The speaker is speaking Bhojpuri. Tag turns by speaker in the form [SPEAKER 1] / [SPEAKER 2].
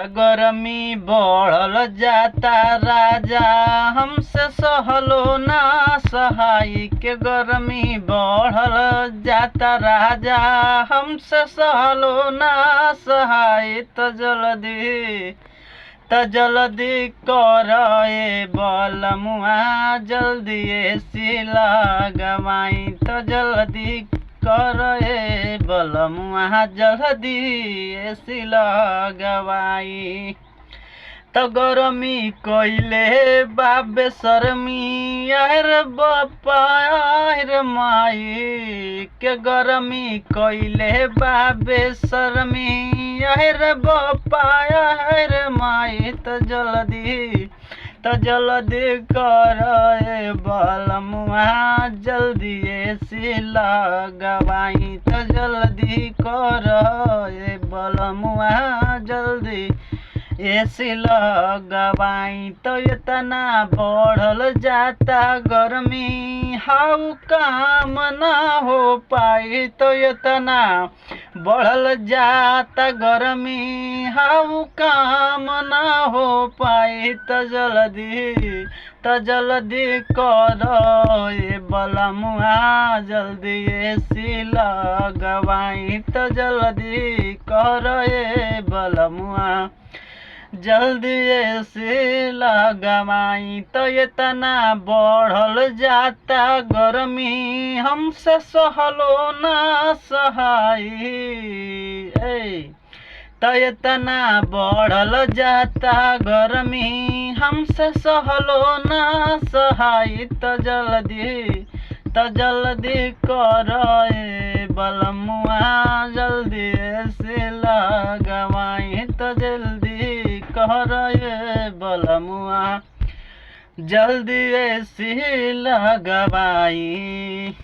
[SPEAKER 1] गरमी बढ़ल जाता राजा, हमसे सहलो ना सहाय के। गरमी बढ़ल जाता राजा, हमसे सहलो ना सहाय। जल्दी कर ए बलमुआ, जल्दी एसी लगवाई। जल्दी कर ए बलमुआ, जल्दी एसी लगवाई। गरमी कइले बाबे शर्मी, आहिर बापा आहिर माई के। गरमी कइले बाबे शर्मी, आहिर बापा आहिर माई। जल्दी कर ए बलमुआ, जल्दी एसी लगवाई। जल्दी कर ए बलमुआ, जल्दी एसी लगवाई। इतना बढ़ल जाता गर्मी, हाउ काम ना हो पाई। इतना बढ़ल जाता गर्मी, हाउ काम ना हो पाई। जल्दी कर ए बलमुआ, जल्दी एसी लगवाई। जल्दी कर ए बलमुआ, जल्दी एसी लगवाई। इतना बढ़ल जाता गर्मी, हमसे सहलो ना सहाय। इतना बढ़ल जाता गर्मी, हमसे सहलो ना सहाय। जल्दी कर ए बलमुआ, जल्दी एसी लगवाई। जल्दी कर ए बलमुआ, जल्दी एसी लगवाई।